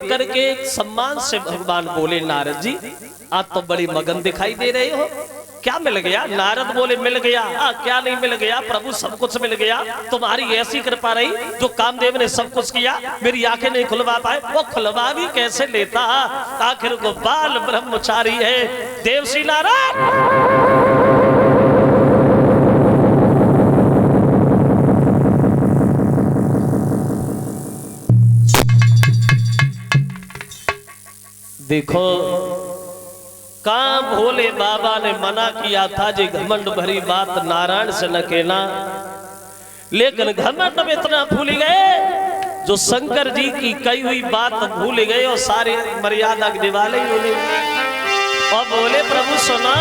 करके सम्मान से भगवान बोले, नारद जी आज तो बड़ी मगन दिखाई दे रहे हो, क्या मिल गया? नारद बोले, मिल गया? क्या नहीं मिल गया प्रभु, सब कुछ मिल गया। तुम्हारी ऐसी कृपा रही, जो कामदेव ने सब कुछ किया, मेरी आंखें नहीं खुलवा पाए, वो खुलवा भी कैसे लेता, आखिर को बाल ब्रह्मचारी है देवसी नारायण। देखो कहां भोले बाबा ने मना किया था जी घमंड भरी बात नारायण से न कहना, लेकिन घमंड में इतना भूल गए जो शंकर जी की कही हुई बात भूल गए और सारे मर्यादा के दिवाले ही उन्हें और बोले, प्रभु सुना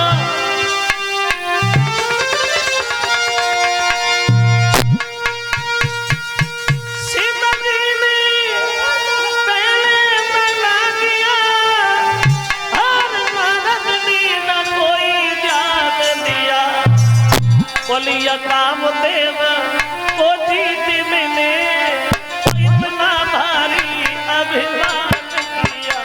बोलिया कामदेव को जीत मैंने इतना भारी अभिमान किया।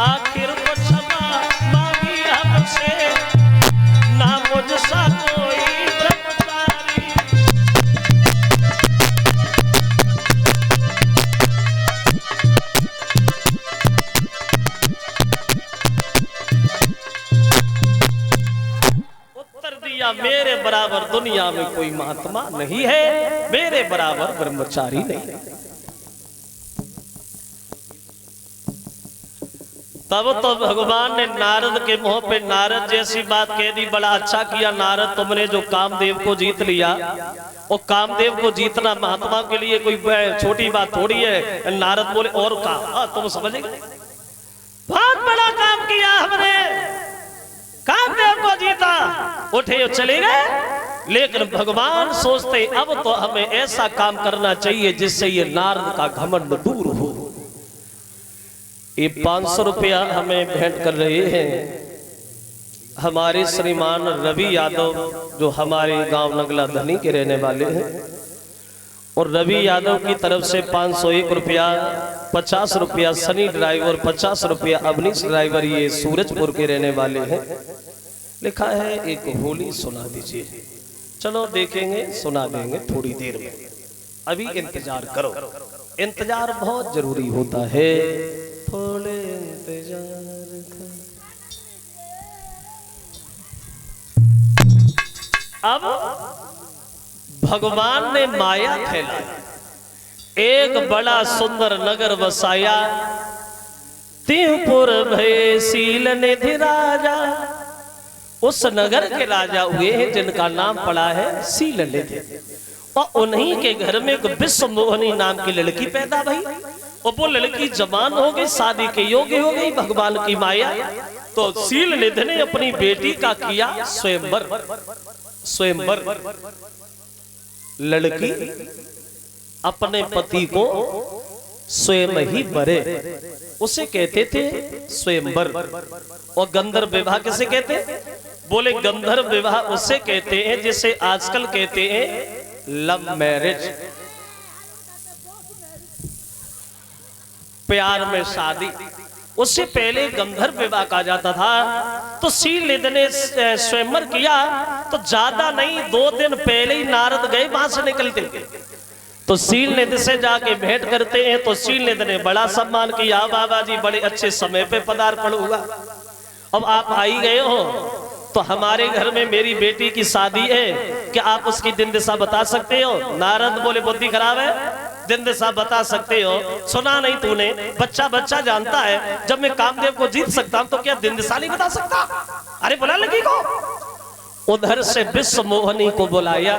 आखिर को क्षमा मांगी हमसे, ना मुझसा कोई ब्रह्मचारी। उत्तर दिया, मेरे बराबर दुनिया में कोई महात्मा नहीं है, मेरे बराबर ब्रह्मचारी नहीं। तब तो भगवान ने नारद के मुंह पे नारद जैसी बात कह दी, बड़ा अच्छा किया नारद, तुमने जो कामदेव को जीत लिया। और कामदेव को जीतना महात्मा के लिए कोई छोटी बात थोड़ी है। नारद बोले, और कहा तुम समझे, बहुत बड़ा काम किया हमने, कामदेव को जीता, उठे चले गए। लेकिन भगवान सोचते अब तो हमें ऐसा काम करना चाहिए जिससे ये नारद का घमंड दूर हो। ये 500 रुपया हमें भेंट कर रहे हैं हमारे श्रीमान रवि यादव, जो हमारे गांव नगला धनी के रहने वाले हैं। और रवि यादव की तरफ से 501 रुपया, 50 रुपया सनी ड्राइवर, 50 रुपया अवनीश ड्राइवर, ये सूरजपुर के रहने वाले हैं। लिखा है एक होली सुना दीजिए। चलो देखेंगे, सुना देंगे थोड़ी देर में, अभी इंतजार करो, इंतजार बहुत जरूरी होता है, थोड़े इंतजार कर। अब भगवान ने माया फैलाई, एक बड़ा सुंदर नगर बसाया, तिहुपुर भय सील निधि राजा। उस नगर के राजा हुए हैं जिनका नाम पड़ा है सील निधि। और उन्हीं के घर में एक विश्व मोहनी नाम की लड़की पैदा भई। और वो लड़की जवान हो गई, शादी के योग्य हो गई, भगवान की माया। तो सील निधि ने अपनी बेटी का किया स्वयंवर। स्वयंवर लड़की अपने पति को स्वयं ही बरे, उसे कहते थे स्वयंवर। और गंधर्व विवाह किसे कहते? बोले गंधर्व विवाह उसे कहते हैं जिसे आजकल कहते हैं लव मैरिज, प्यार में शादी। उससे पहले गंधर्व विवाह कहा जाता था। तो सील निधि ने स्वयंवर किया, तो ज्यादा नहीं 2 दिन पहले ही नारद गए वहां से निकलते। तो सील निधि से जाके भेंट करते हैं। तो सील निधि ने बड़ा सम्मान किया, बाबा जी बड़े अच्छे समय पे पदार्पण हुआ, अब आप आई गए हो, तो हमारे घर में मेरी बेटी की शादी है, क्या आप उसकी दिन दिशा बता सकते हो? नारद बोले, बुद्धि खराब है, दिन दिशा बता सकते हो? सुना नहीं तूने? बच्चा बच्चा जानता है जब मैं कामदेव को जीत सकता हूं तो क्या दिन दिशा नहीं बता सकता? अरे बुला लड़की को। उधर से विश्व मोहनी को बुलाया,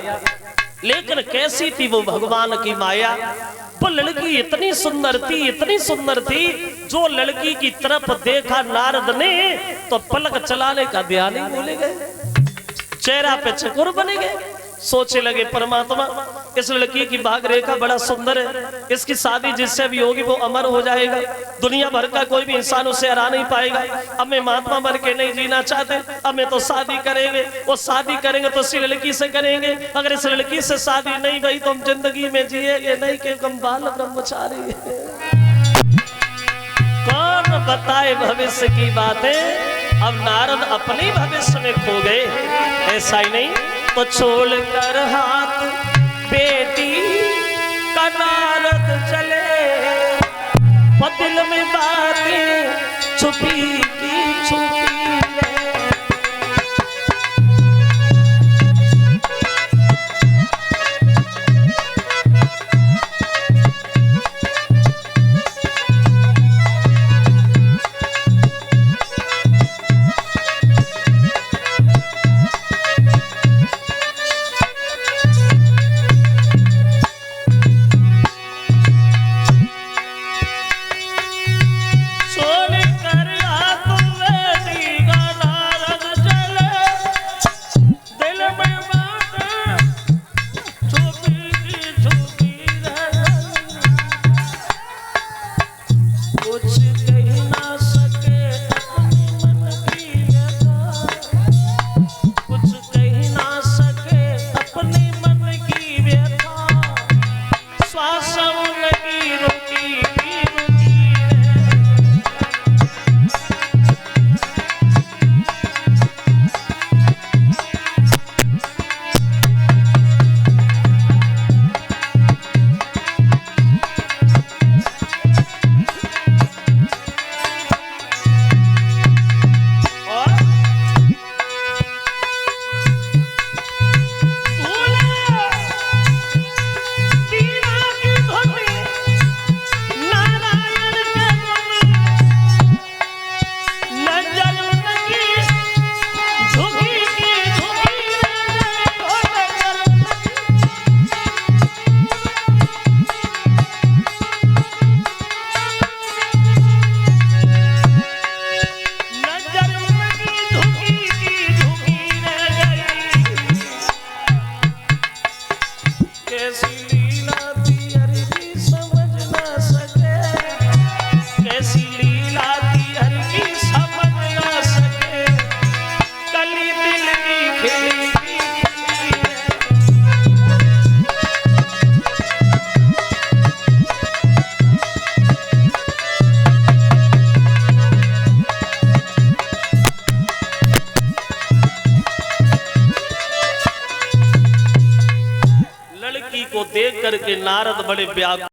लेकिन कैसी थी वो भगवान की माया। वो लड़की इतनी सुंदर थी, इतनी सुंदर थी, जो लड़की की तरफ देखा नारद ने तो पलक चलाने का ध्यान ही भूल गए, चेहरा पे चकोर बने गए। सोचे लगे परमात्मा इस लड़की की भाग रेखा बड़ा सुंदर है, इसकी शादी जिससे भी होगी वो अमर हो जाएगा, दुनिया भर का कोई भी इंसान उसे हरा नहीं पाएगा। अब मैं महात्मा बन के नहीं जीना चाहते, अब मैं तो शादी करेंगे। वो शादी करेंगे तो इस लड़की से करेंगे, अगर इस लड़की से शादी नहीं भई तो हम जिंदगी में जिएंगे नहीं, क्योंकि हम बाल ब्रह्मचारी हैं। कौन बताए भविष्य की बातें? अब नारद अपने भविष्य में खो गए। ऐसा ही नहीं तो छोड़कर हाथ बेटी का नारद चले, वो दिल में बातें छुपी की छुपी को देख करके नारद बड़े व्याकुल